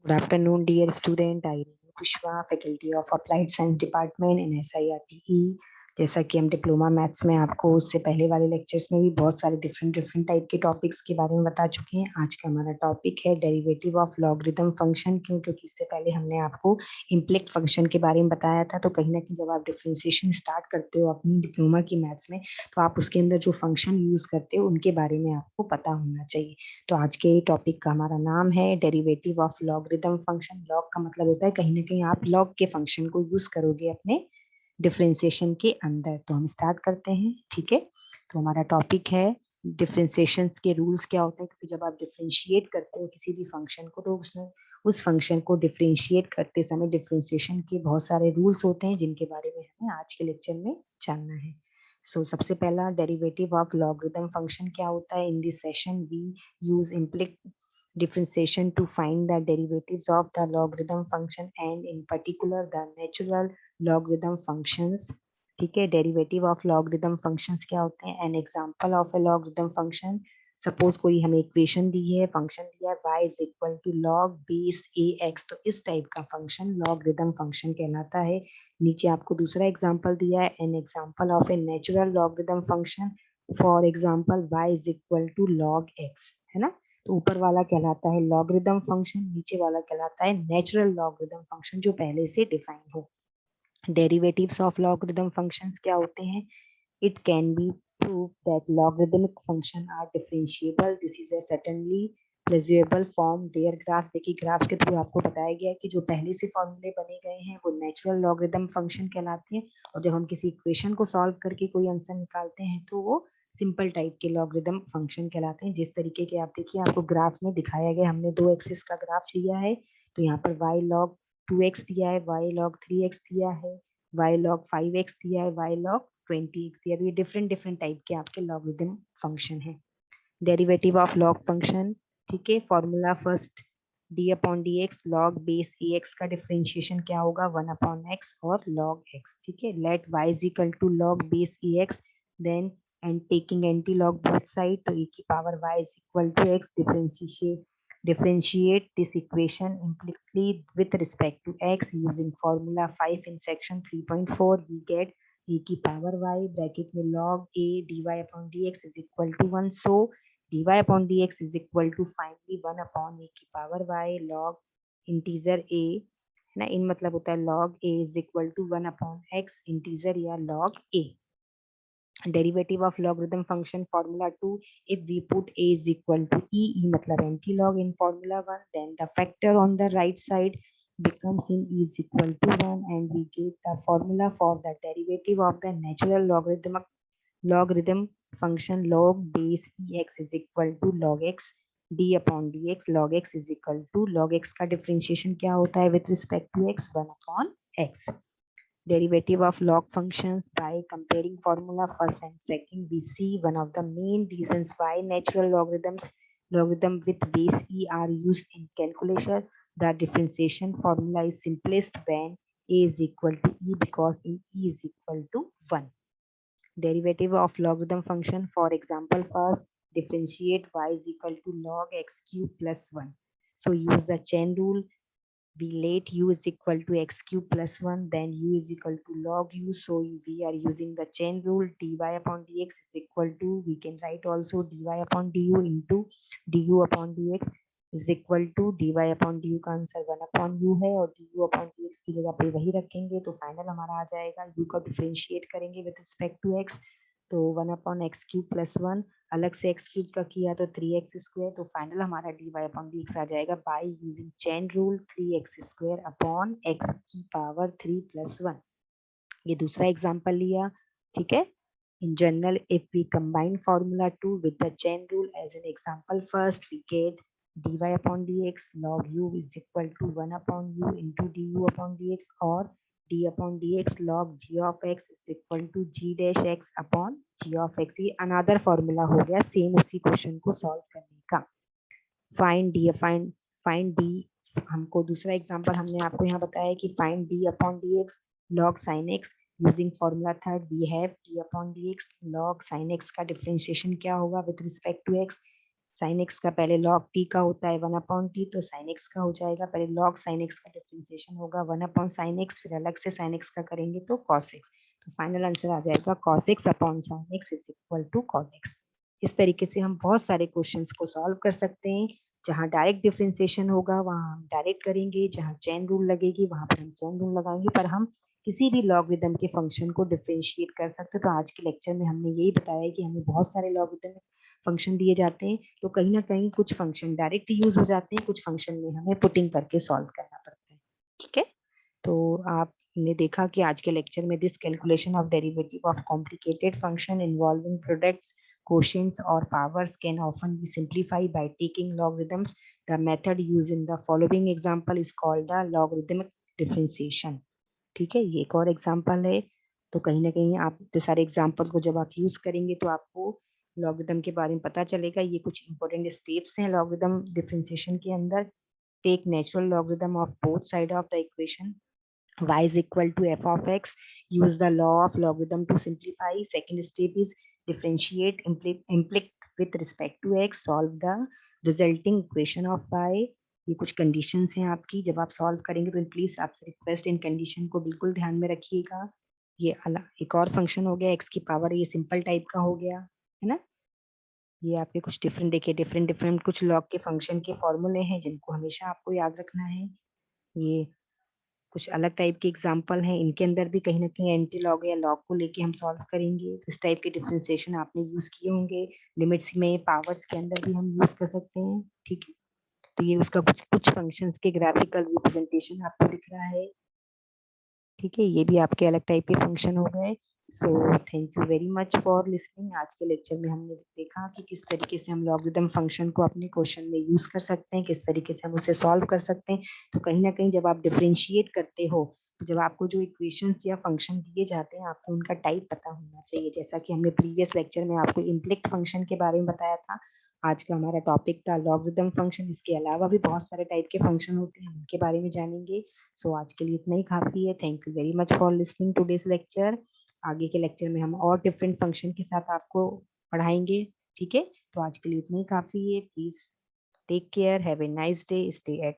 Good afternoon, dear student. I am Kushwa, faculty of Applied Science Department in SIRTE. जैसा कि हम diploma maths में आपको उससे पहले वाले लेक्चर्स में भी बहुत सारे डिफरेंट टाइप के टॉपिक्स के बारे में बता चुके हैं। आज का हमारा टॉपिक है डेरिवेटिव ऑफ लॉगरिथम फंक्शन। क्यों? क्योंकि इससे पहले हमने आपको इम्प्लिक फंक्शन के बारे में बताया था। तो कहीं ना कहीं जब आप डिफ्रेंसिएशन स्टार्ट करते हो अपनी डिप्लोमा की मैथ्स में, तो आप उसके अंदर जो फंक्शन यूज करते हो उनके बारे में आपको पता होना चाहिए। तो आज के टॉपिक का हमारा नाम है derivative of logarithm function. Log का मतलब होता है कहीं ना कहीं आप लॉग के फंक्शन को यूज करोगे अपने डिफरेंशिएशन के अंदर। तो हम स्टार्ट करते हैं, ठीक है। तो हमारा टॉपिक है डिफरेंशिएशन के रूल्स क्या होते हैं। क्योंकि जब आप डिफरेंशिएट करते हो किसी भी फंक्शन को, तो उसमें उस फंक्शन को डिफरेंशिएट करते समय डिफरेंशिएशन के बहुत सारे रूल्स होते हैं जिनके बारे में हमें आज के लेक्चर में जानना है। सबसे पहला डेरिवेटिव ऑफ लॉगरिथम फंक्शन क्या होता है। In this session we use implicit differentiation to find the derivatives of the logarithm function and in particular the natural logarithm functions। ठीक है, डेरिवेटिव ऑफ लॉगरिथम फंक्शंस क्या होते हैं। An example of a logarithm function. Suppose कोई हमें equation दी है, function दिया है y is equal to log base a x, तो इस टाइप का फंक्शन लॉगरिथम फंक्शन कहलाता है। नीचे आपको दूसरा एग्जांपल दिया है, an example of a natural logarithm function. For example y is equal to log x, है ना। तो ऊपर वाला कहलाता है लॉगरिथम फंक्शन, नीचे वाला कहलाता है नेचुरल लॉगरिथम फंक्शन जो पहले से डिफाइन हो। डेरिवेटिव्स ऑफ लॉगरिथम फंक्शंस क्या होते हैं। It can be prove that logarithmic function are differentiable. This is a certainly presumable form their graph. देखिए ग्राफ के थ्रू आपको बताया गया है कि जो पहले से फॉर्मूले बने गए हैं वो नेचुरल लॉगरिथम फंक्शन कहलाते हैं, और जब हम किसी इक्वेशन को सॉल्व करके कोई आंसर निकालते हैं तो वो सिंपल टाइप के लॉगरिथम फंक्शन कहलाते हैं। जिस तरीके के आप देखिए आपको ग्राफ में दिखाया गया, हमने दो एक्सिस का ग्राफ लिया है। तो यहाँ पर y log 2x दिया है, y log 3x दिया है, y log 5x दिया है, y log 20x दिया है। ये डिफरेंट टाइप के आपके लॉगरिथम फंक्शन है। डेरिवेटिव ऑफ लॉग फंक्शन, ठीक है। Formula first d upon d x, log base a x का डिफरेंशिएशन क्या होगा, 1/x और log x, ठीक है। Let y is equal to log base a x, then and taking anti log both side, तो e की power y is equal to x। differentiate this equation implicitly with respect to x using formula 5 in section 3.4, we get e की power y bracket में log a dy upon dx is equal to 1। so dy upon dx is equal to finally 1 upon e की power y log integer a, है ना। इन मतलब होता है log a is equal to 1 upon x integer या log a। derivative of logarithm function formula 2, if we put a is equal to e मतलब anti-log in formula 1, then the factor on the right side becomes in e is equal to 1 and we get the formula for the derivative of the natural logarithm function log base ex is equal to log x d upon dx। log x is equal to log x का differentiation क्या होता है with respect to x, 1 upon x। derivative of log functions by comparing formula first and second, we see one of the main reasons why natural logarithm with base e are used in calculation. The differentiation formula is simplest when a is equal to e because e is equal to 1। derivative of logarithm function, for example first differentiate y is equal to log x cube plus 1, so use the chain rule। we let u is equal to x cube plus 1, then u is equal to log u, so we are using the chain rule। dy upon dx is equal to, we can write also dy upon du into du upon dx is equal to dy upon du का answer 1 upon u है, और du upon dx की जगह पे वही रखेंगे तो final हमारा आ जाएगा। u का डिफरेंशिएट करेंगे विद रिस्पेक्ट टू x, तो 1 upon x cube plus 1, अलग से x क्यूब का किया तो 3x स्क्वायर, तो फाइनल हमारा dy अपॉन dx आ जाएगा by using chain rule 3x square upon x की पावर 3 plus 1। ये दूसरा एग्जांपल लिया, ठीक है। In general, if we combine formula 2 with the chain rule as an example first, we get dy upon dx log u is equal to 1 upon u into du upon dx, or d upon dx log g of x is equal to g dash x upon g of x। ये another formula हो गया same उसी question को solve करने का। Find D, हमको दूसरा example हमने आपको यहाँ बताया कि find d upon d x log sine x. Using formula third we have d upon d x log sine x का डिफरेंशिएशन क्या होगा with respect to x. Sine x का पहले लॉग टी का होता है 1/t, तो साइन एक्स का हो जाएगा, पहले लॉग साइन एक्स का डिफरेंशिएशन होगा 1/sin x, फिर अलग से साइन एक्स का करेंगे तो cos x। तो फाइनल आंसर आ जाएगा cos x अपॉन sin x is equal to cot x। इस तरीके से हम बहुत सारे क्वेश्चंस को सॉल्व कर सकते हैं। जहां डायरेक्ट डिफरेंशिएशन होगा वहां हम डायरेक्ट करेंगे, जहां चेन रूल लगेगी वहां पर हम चेन रूल लगाएंगे, पर हम किसी भी लॉगरिदम के फंक्शन को डिफरेंशिएट कर सकते हैं। तो आज के लेक्चर में हमने यही बताया है कि हमें बहुत सारे लॉगरिदम फंक्शन दिए जाते हैं, तो कहीं ना कहीं कुछ फंक्शन डायरेक्ट यूज हो जाते हैं, कुछ फंक्शन में हमें पुटिंग करके सॉल्व करना पड़ता है। ठीक है, तो आपने देखा कि आज के लेक्चर में this calculation of derivative of complicated function involving products, quotients or powers can often be simplified by taking logarithms. The method used in the following example is called the logarithmic differentiation. ठीक है, ये एक और example है। तो कहीं ना कहीं आप तो सारे एग्जाम्पल को जब आप यूज करेंगे तो आपको लॉगरिदम के बारे में पता चलेगा। ये कुछ इंपॉर्टेंट स्टेप्स हैं लॉगरिदम डिफरेंशिएशन के अंदर। Take natural logarithm of both side of the equation y is equal to f of x. Use the law of logarithm to simplify. Second step is differentiate implicit with respect to x. Solve the resulting equation of y. ये कुछ conditions हैं आपकी, जब आप solve करेंगे तो please आपसे request in condition को बिल्कुल ध्यान में रखिएगा। ये एक और फंक्शन हो गया x की पावर, ये सिंपल टाइप का हो गया है ना। ये आपके कुछ डिफरेंट देखिए, डिफरेंट डिफरेंट कुछ लॉग के फंक्शन के फॉर्मूले हैं जिनको हमेशा आपको याद रखना है। ये कुछ अलग टाइप के एग्जाम्पल हैं, इनके अंदर भी कहीं ना कहीं एंटी लॉग या लॉग को लेके हम सॉल्व करेंगे। इस टाइप के डिफरेंशिएशन आपने यूज किए होंगे, लिमिट्स में पावर्स के अंदर भी हम यूज कर सकते हैं। ठीक है, तो ये उसका कुछ कुछ फंक्शंस के ग्राफिकल रिप्रेजेंटेशन आपको दिख रहा है। ठीक है, ये भी आपके अलग टाइप के फंक्शन हो गए। So thank you very much for listening. आज के लेक्चर में हमने देखा कि किस तरीके से हम लॉगरिदम फंक्शन को अपने क्वेश्चन में यूज कर सकते हैं, किस तरीके से हम उसे सॉल्व कर सकते हैं। तो कहीं ना कहीं जब आप डिफरेंशिएट करते हो, तो जब आपको जो इक्वेशंस या फंक्शन दिए जाते हैं आपको उनका टाइप पता होना चाहिए। जैसा कि हमने प्रीवियस लेक्चर में आपको इम्प्लिक्ट फंक्शन के बारे में बताया था। आज का हमारा टॉपिक था लॉगरिदम फंक्शन। इसके अलावा भी बहुत सारे टाइप के फंक्शन होते हैं, उनके बारे में जानेंगे। सो आज के लिए इतना ही काफी है। Thank you very much for listening today's lecture. आगे के लेक्चर में हम और डिफरेंट फंक्शन के साथ आपको पढ़ाएंगे। ठीक है, तो आज के लिए इतना ही काफी है। Please take care, have a nice day, stay eight